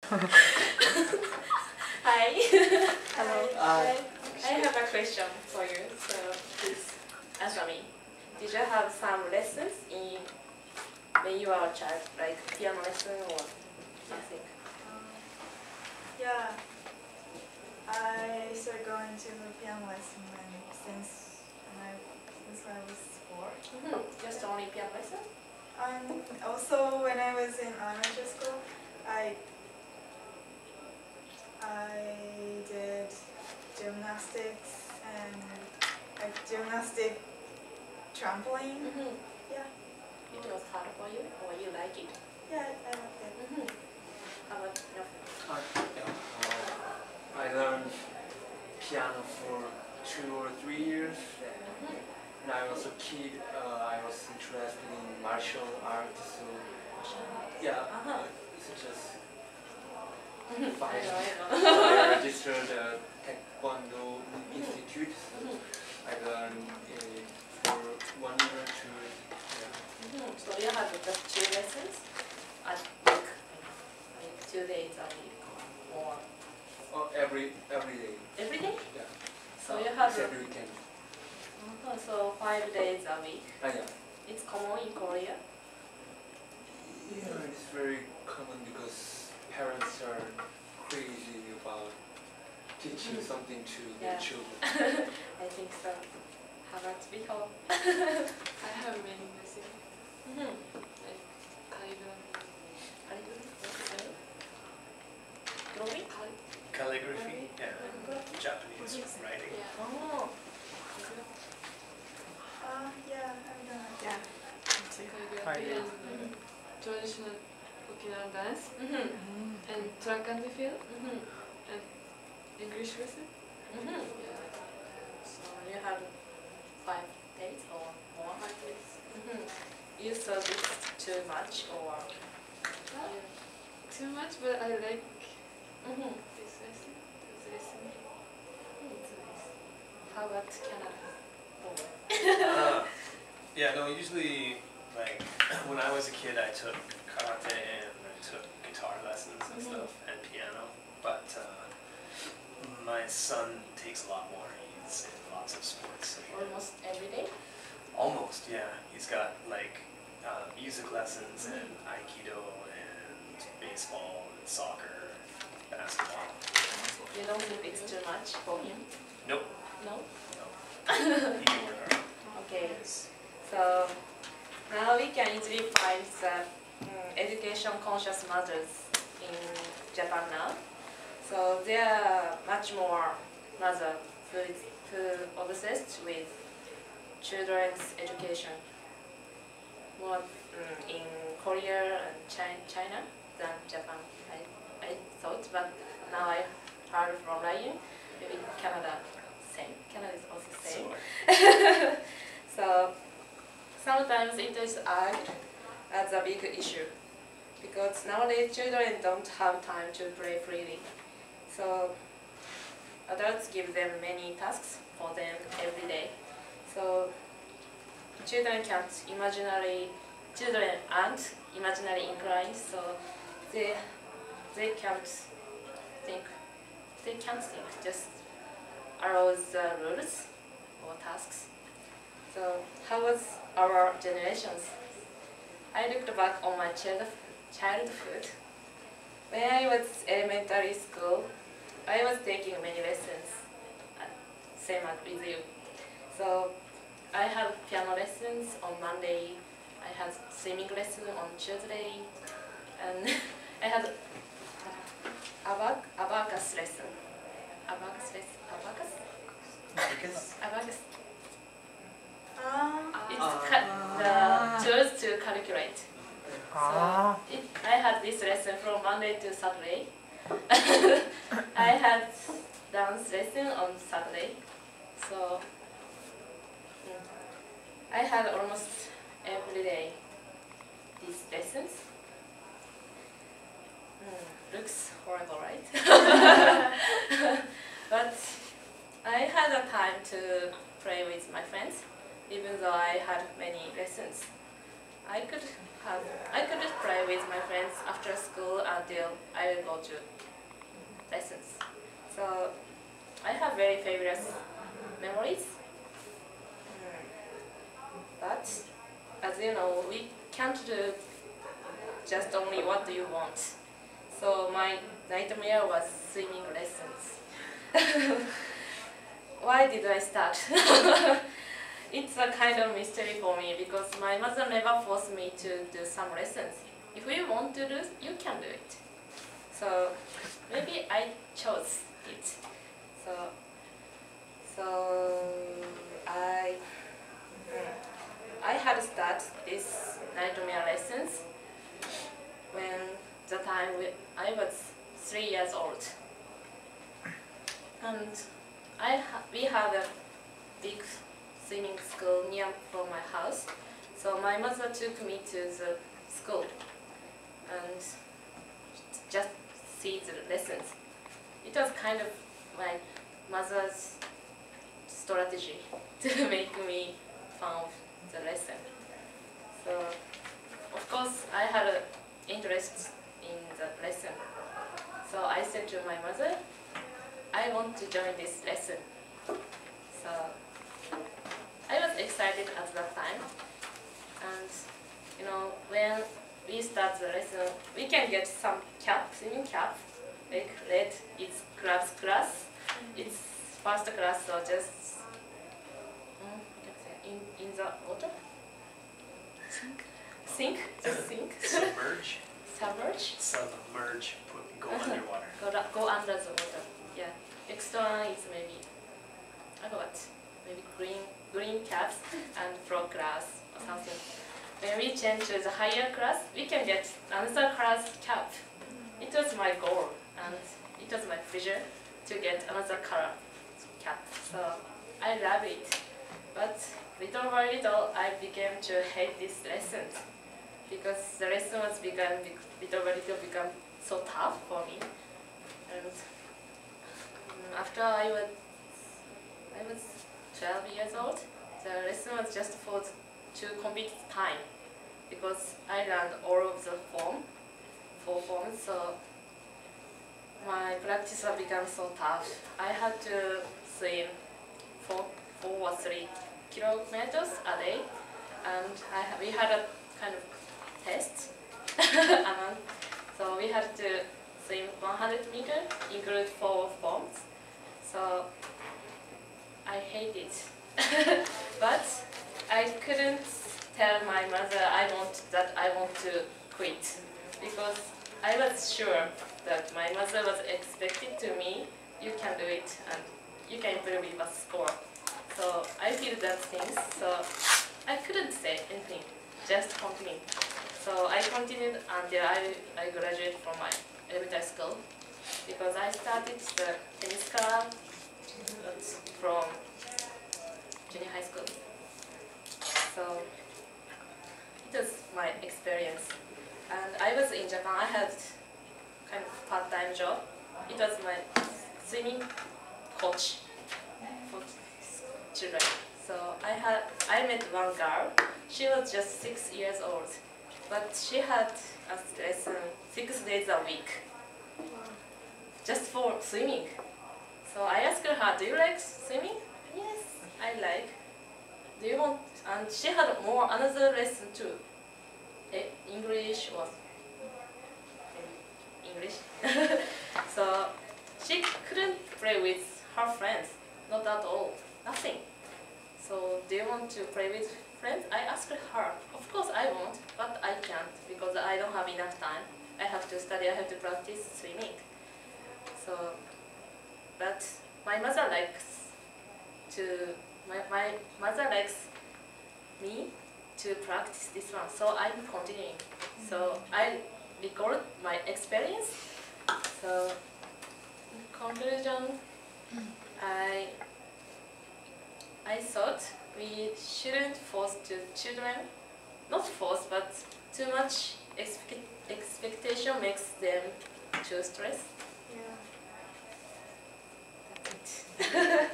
Hi. Hello. I have a question for you, so please answer me. Did you have some lessons when you were a child, like piano lesson or something? Yeah, I started going to piano lesson since I was 4. Just only piano lesson? Also, when I was in elementary school, I did gymnastics and gymnastic trampoline. Yeah. It was hard for you, or you like it? Yeah, I loved it. How about your I learned piano for 2 or 3 years. When I was a kid, I was interested in martial arts, so yeah, such as fighting. I registered at Taekwondo Institute. I learned for 1 year or 2 years. So you have just 2 lessons at week, like 2 days a week, or Every day. every day? Yeah. So you have every weekend. So 5 days a week. Yeah. It's common in Korea. Yeah, it's very common because parents are crazy about teaching something to their children. I think so. How about before? I have many lessons. Like Calligraphy? Yeah. Japanese writing. Yeah. Oh. Yeah, I've done it. Yeah. Calligraphy and traditional Okinawan dance and track and field and English lesson. Yeah. So you had 5 days or more? 5 days. You thought it's too much or? Too much, but I like It's this lesson. This lesson. nice. How about Canada? Yeah, no, usually, like, when I was a kid, I took karate and I took guitar lessons and stuff, and piano, but my son takes a lot more. He's in lots of sports. Almost every day? Almost, yeah. He's got, like, music lessons and Aikido and baseball and soccer, basketball. You don't think it's too much for him? Nope. No? No. He can work hard. Okay. So now we can easily find the education conscious mothers in Japan now. So there are much more mothers who obsessed with children's education, more in Korea and China than Japan. I thought, but now I heard from Ryan, maybe Canada same. Canada is also same. So sometimes it is argued as a big issue because nowadays children don't have time to play freely. So adults give them many tasks for them every day. So children aren't imaginary inclined, so they can't think. They can't think. Just allows the rules or tasks. So how was our generations? I looked back on my childhood. When I was elementary school, I was taking many lessons, same as with you. So I had piano lessons on Monday, I had swimming lesson on Tuesday, and I had abacus lesson. Abacus? It's the tools to calculate. So I had this lesson from Monday to Saturday. I had dance lesson on Saturday. So I had almost every day these lessons. Looks horrible, right? But I had a time to play with my friends, even though I had many lessons. I could I could just play with my friends after school until I will go to lessons. So I have very favorite memories. But as you know, we can't do just only what do you want. So my nightmare was swimming lessons. Why did I start? It's a kind of mystery for me because my mother never forced me to do some lessons. If you want to do, you can do it. So maybe I chose it. So I had started this nightmare lessons when the time I was 3 years old. And we have a big swimming school near from my house. So my mother took me to the school and just see the lessons. It was kind of my mother's strategy to make me fun of the lesson. So of course I had an interest in the lesson. So I said to my mother, I want to join this lesson. So I was excited at that time. And you know, when we start the lesson, we can get some cap, swimming cap, like red, it's class. It's first class, so just in the water. Sink, just sink. Submerge. Submerge. Submerge. Go underwater. Go under the water. Yeah. Next one is maybe I forgot. Maybe green caps and frog class or something. When we change to the higher class, we can get another class cap. It was my goal and it was my pleasure to get another color cap. So I love it. But little by little, I began to hate this lesson because the lesson was little by little become so tough for me. And after I was 12 years old, the lesson was just to complete time because I learned all of the four forms. So my practice had become so tough. I had to swim 4 or 3 kilometers a day, and we had a kind of test. So we had to swim 100 meters, include 4 forms. So I hate it. But I couldn't tell my mother I want to quit because I was sure that my mother was expecting to me, you can do it and you can improve your score. So I feel that things, so I couldn't say anything, just continue. So I continued until I graduated from my elementary school because I started the tennis club from junior high school. So it was my experience. And I was in Japan, I had kind of part-time job. It was my swimming coach for children. So I met one girl. She was just 6 years old, but she had a lesson 6 days a week, just for swimming. So I asked her, do you like swimming? Yes, I like. Do you want? And she had another lesson too. English was English. So she couldn't play with her friends, not at all, nothing. So do you want to play with friends? I asked her. Of course I want, but I can't because I don't have enough time. I have to study, I have to practice swimming. So, but my mother likes me to practice this one, so I'm continuing. So I record my experience. So in conclusion, I thought we shouldn't force the children, not force, but too much expectation makes them too stressed. Yeah. That's it.